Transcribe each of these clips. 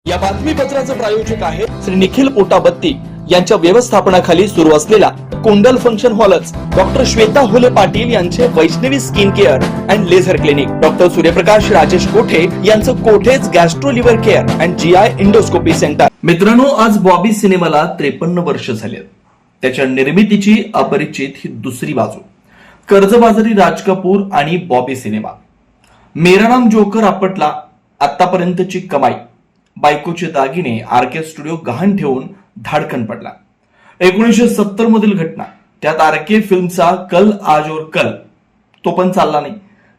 या बातमीपत्राचे प्रायोजक आहे श्री निखिल पोटाबत्ती यांच्या व्यवस्थापनाखाली सुरू असलेला कुंडल फंक्शन हॉलच डॉक्टर श्वेता होले पाटील यांचे Vaishnavi skin care and laser clinic, doctor Suryaprakash Rajesh Kothe यांचं Kothe's gastro liver care and GI endoscopy centre. मित्रांनो, आज बॉबी सिनेमाला 53 वर्ष झाली। त्याच्या निर्मितीची अपरिचित ही दुसरी बाजू, कर्जबाजारी राज कपूर आणि बॉबी सिनेमा। मेरा नाम जोकर आपटला, आतापर्यंतची कमाई, बायकोचे दागिने, आरके स्टुडिओ गहाण ठेवून धाडकन पडला। 1970 मधील घटना, त्यात आरके फिल्मचा कल आज और कल तो पण चालला नाही।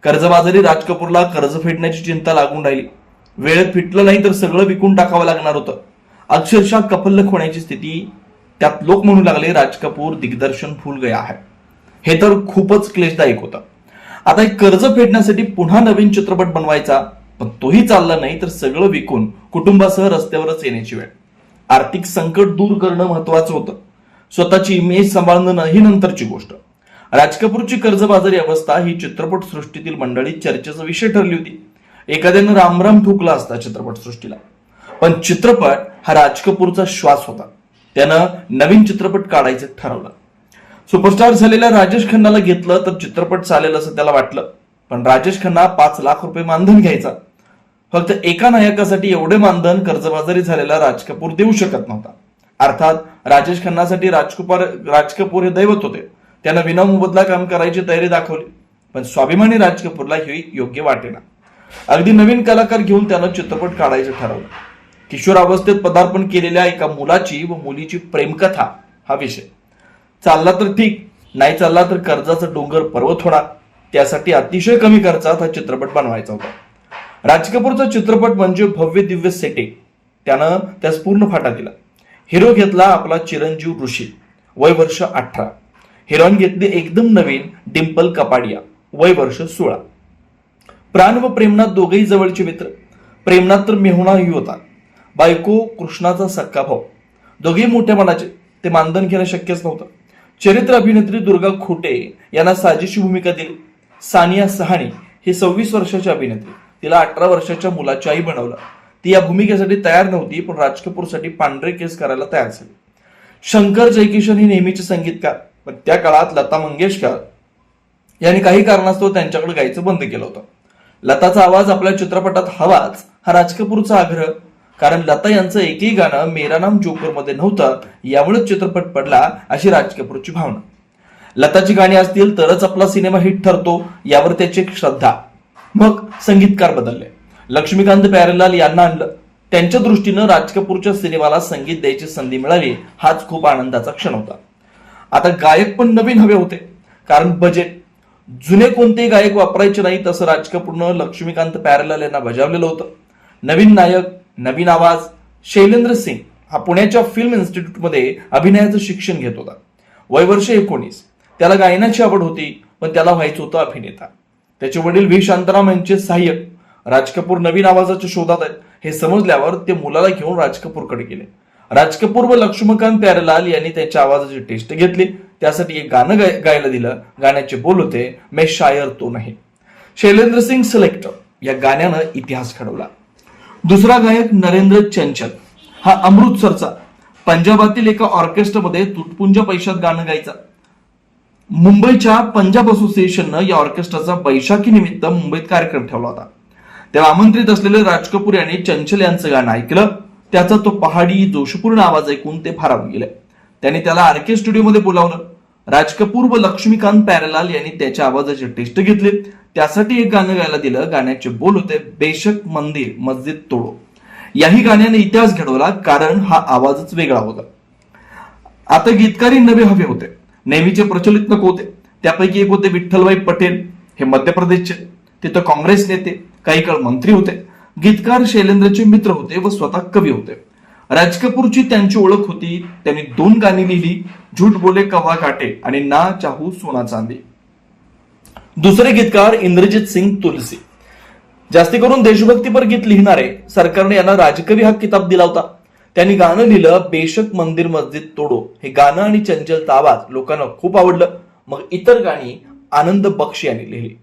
कर्जबाजारी राज कपूरला कर्ज फेडण्याची चिंता लागून राहिली। वेळेत फिटलं नाही तर सगळं विकून टाकावं लागणार होतं। अक्षरशः कफल्लक होण्याची स्थिती। त्यात लोक म्हणू लागले राज कपूर दिग्दर्शन भूल गया है। हे तर खूपच क्लेशदायक होतं। आता एक कर्ज फेडण्यासाठी पुन्हा नवीन चित्रपट बनवायचा, पण तोही चालला नाही तर सगळं विकून कुटुंबासह रस्त्यावरच येण्याची वेळ। आर्थिक संकट दूर करणं महत्वाचं होतं, स्वतःची इमेज सांभाळणं ही नंतरची गोष्ट। राज कपूरची कर्जबाजारी अवस्था ही चित्रपट सृष्टीतील मंडळी चर्चेचा विषय ठरली होती। एखाद्यानं रामराम ठोकला असता चित्रपट सृष्टीला, पण चित्रपट हा राज कपूरचा श्वास होता। त्यानं नवीन चित्रपट काढायचं ठरवलं। सुपरस्टार झालेल्या राजेश खन्नाला घेतलं तर चित्रपट चालेल असं त्याला वाटलं, पण राजेश खन्ना 5 लाख रुपये मानधन घ्यायचा। फक्त एका नायकासाठी एवढे मानधन कर्जबाजारी झालेला राज कपूर देऊ शकत नव्हता। अर्थात राजेश खन्नासाठी राज कपूर हे दैवत होते। त्यानं विनामोबदला काम करायची तयारी दाखवली, पण स्वाभिमानी राज कपूरला हे योग्य वाटेना। अगदी नवीन कलाकार घेऊन त्यानं चित्रपट काढायचं ठरवलं। किशोरावस्थेत पदार्पण केलेल्या एका मुलाची व मुलीची प्रेमकथा हा विषय। चालला तर ठीक, नाही चालला तर कर्जाचा डोंगर पर्वत होणार। त्यासाठी अतिशय कमी खर्चात हा चित्रपट बनवायचा होता। राज कपूरचा चित्रपट म्हणजे भव्य दिव्य सेटिंग, त्यानं त्यास पूर्ण फाटा दिला। हिरो घेतला आपला चिरंजीव ऋषी, वय वर्ष 18। हिरोईन घेतली एकदम नवीन डिंपल कपाडिया, वय वर्ष 16। प्राण व प्रेमनाथ दोघेही जवळचे मित्र। प्रेमनाथ तर मेहुणाही होता, बायको कृष्णाचा सक्का भाऊ। दोघेही मोठ्या मनाचे, ते मानधन घेणं शक्यच नव्हतं। चरित्र अभिनेत्री दुर्गा खोटे यांना साजेशी भूमिका दिली। सानिया सहानी ही 26 वर्षाची अभिनेत्री, तिला 18 वर्षाच्या मुलाची आई बनवलं। ती या भूमिकेसाठी तयार नव्हती, पण राज कपूरसाठी पांढरे केस करायला तयार झाली। शंकर जयकिशन ही नेहमीचे संगीतकार, पण त्या काळात लता मंगेशकर यांनी काही कारणास्तव त्यांच्याकडे गायचं बंद केलं होतं। लताचा आवाज आपल्या चित्रपटात हवाच हा राज कपूरचा आग्रह, कारण लता यांचं एकही गाणं मेरा नाम जोकर मध्ये नव्हतं, यामुळे चित्रपट पडला अशी राज कपूरची भावना। लताची गाणी असतील तरच आपला सिनेमा हिट ठरतो, यावर त्याची श्रद्धा। मग संगीतकार बदलले, लक्ष्मीकांत प्यारेलाल यांना आणलं। त्यांच्या दृष्टीनं राज कपूरच्या सिनेमाला संगीत द्यायची संधी मिळाली, हाच खूप आनंदाचा क्षण होता। आता गायक पण नवीन हवे होते, कारण बजेट। जुने कोणतेही गायक वापरायचे नाही तसं राज कपूरनं लक्ष्मीकांत प्यारेलाल यांना बजावलेलं होतं। नवीन नायक, नवीन आवाज। शैलेंद्र सिंग हा पुण्याच्या फिल्म इन्स्टिट्यूटमध्ये अभिनयाचं शिक्षण घेत होता, वय वर्ष 19। त्याला गायनाची आवड होती, पण त्याला व्हायचं होतं अभिनेता। त्याचे वडील व्ही शांताराम यांचे सहाय्यक। राज कपूर नवीन आवाजाच्या शोधात आहेत हे समजल्यावर ते मुलाला घेऊन राज कपूरकडे गेले। राज कपूर व लक्ष्मीकांत प्यारेलाल यांनी त्यांच्या आवाजाची टेस्ट घेतली, त्यासाठी एक गाणं गायला दिलं। गाण्याचे बोल होते मैं शायर तो नहीं। शैलेंद्र सिंग सिलेक्टर या गाण्यानं इतिहास घडवला। दुसरा गायक नरेंद्र चंचल हा अमृतसरचा, पंजाबातील एका ऑर्केस्ट्रामध्ये तुटपुंजा पैशात गाणं गायचा। मुंबईच्या पंजाब असोसिएशननं या ऑर्केस्ट्राचा बैशाखी निमित्त मुंबईत कार्यक्रम ठेवला होता। तेव्हा आमंत्रित असलेले राज कपूर यांनी चंचल यांचं गाणं ऐकलं। त्याचा तो पहाडी जोशपूर्ण आवाज ऐकून ते भारावून गेले। त्यांनी त्याला आरके स्टुडिओमध्ये बोलावलं। राज कपूर व लक्ष्मीकांत प्यारेलाल यांनी त्याच्या आवाजाची टेस्ट घेतली, त्यासाठी एक गाणं गायला दिलं। गाण्याचे बोल होते बेशक मंदिर मस्जिद तोडो। याही गाण्याने इतिहास घडवला, कारण हा आवाजच वेगळा होता। आता गीतकारी नवे हवे होते, नेहमीचे प्रचलित नको होते। त्यापैकी एक होते विठ्ठलभाई पटेल, हे मध्य प्रदेशचे, तिथं काँग्रेस नेते, काही काळ मंत्री होते। गीतकार शैलेंद्रचे मित्र होते व स्वतः कवी होते। राज कपूरची त्यांची ओळख होती। त्यांनी 2 गाणी लिहिली, झूठ बोले कव्हा काटे आणि ना चाहू सोना चांदी। दुसरे गीतकार इंद्रजित सिंग तुलसी, जास्ती करून देशभक्तीपर गीत लिहिणारे। सरकारने यांना राजकवी हा किताब दिला होता। त्यांनी गाणं लिहिलं बेशक मंदिर मस्जिद तोडो। हे गाणं आणि चंचलचा आवाज लोकांना खूप आवडलं। मग इतर गाणी आनंद बक्षी यांनी लिहिली।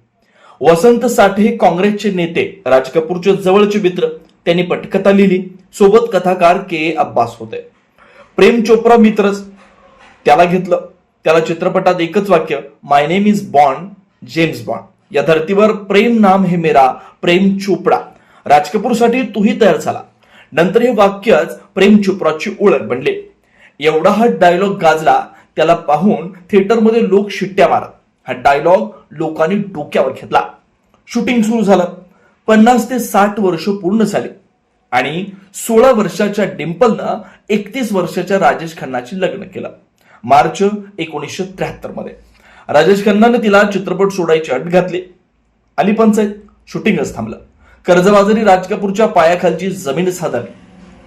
वसंत साठे काँग्रेसचे नेते, राज कपूरचे जवळचे मित्र, त्यांनी पटकथा लिहिली. सोबत कथाकार के अब्बास होते. प्रेम चोप्रा मित्रच, त्याला घेतलं. त्याला चित्रपटात एकच वाक्य, my name is Bond, James Bond. या धर्तीवर प्रेम नाम है मेरा, प्रेम चोपडा. राज कपूरसाठी तूही तयार झाला. नंतर हे वाक्यच प्रेम चोप्राची ओळख बनले. एवढा हा डायलॉग गाजला, त्याला पाहून थिएटरमध्ये लोक शिट्ट्या मारत. हा डायलॉग लोकांनी डोक्यावर घेतला. शूटिंग सुरू झालं. 50 ते 60 वर्ष पूर्ण झाली आणि 16 वर्षाच्या डिम्पलनं 31 वर्षाच्या राजेश खन्नाची लग्न केलं. मार्च 1973 मध्ये राजेश खन्नाने तिला चित्रपट सोडायची अट घातली. आली पंचायत. शूटिंगच थांबलं. कर्जबाजारी राज कपूरच्या पायाखालची जमीनच हादरली.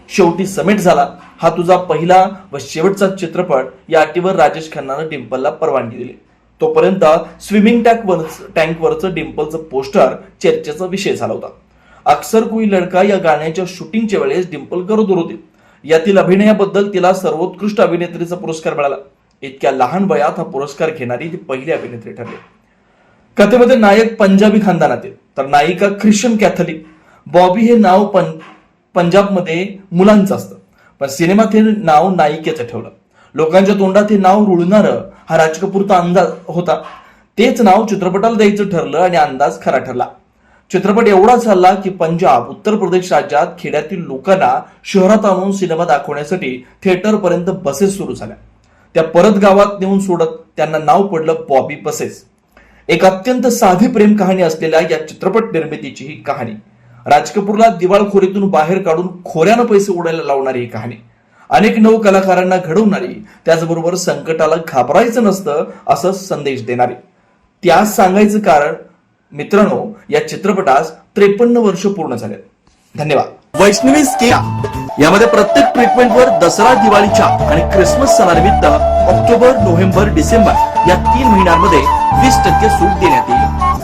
शेवटी समेट झाला. हा तुझा पहिला व शेवटचा चित्रपट या अटीवर राजेश खन्नानं डिम्पलला परवानगी दिली. तोपर्यंत स्विमिंग टँकवरचं डिम्पलचं पोस्टर चर्चेचा विषय झाला होता. अक्सर कोई लडका या गाण्याच्या शूटिंगच्या वेळेस डिम्पल गरोदर होती. यातील अभिनयाबद्दल तिला सर्वोत्कृष्ट अभिनेत्रीचा पुरस्कार मिळाला. इतक्या लहान वयात हा पुरस्कार घेणारी ती पहिली अभिनेत्री ठरली. कथेमध्ये नायक पंजाबी खानदानातील तर नायिका ख्रिश्चन कॅथलिक. बॉबी हे नाव पंजाबमध्ये मुलांचं असतं, पण सिनेमात हे नाव नायिकेचं ठेवलं. लोकांच्या तोंडात हे नाव रुळणारं हा राज कपूरचा अंदाज होता. तेच नाव चित्रपटाला द्यायचं ठरलं आणि अंदाज खरा ठरला. चित्रपट एवढा चालला की पंजाब, उत्तर प्रदेश राज्यात खेड्यातील लोकांना शहरात आणून सिनेमा दाखवण्यासाठी थिएटर पर्यंत बसेस सुरू झाल्या. त्या परत गावात नेऊन सोडत त्यांना नाव पडलं बॉबी बसेस. एक अत्यंत साधी प्रेम कहाणी असलेल्या या चित्रपट निर्मितीची ही कहाणी. राज कपूरला दिवाळखोरीतून बाहेर काढून खोऱ्यानं पैसे उडायला लावणारी ही कहाणी. अनेक नव कलाकारांना घडवणारी, त्याचबरोबर संकटाला घाबरायचं नसतं असं संदेश देणारी. त्यास सांगायचं कारण मित्रांनो, या चित्रपटास 53 वर्ष पूर्ण झाले. धन्यवाद. वैष्णवी स्कीम यामध्ये प्रत्येक ट्रीटमेंटवर दसरा, दिवाळीच्या आणि क्रिसमस सणानिमित्त ऑक्टोबर, नोव्हेंबर, डिसेंबर या 3 महिन्यांमध्ये 20% सूट देण्यात येईल.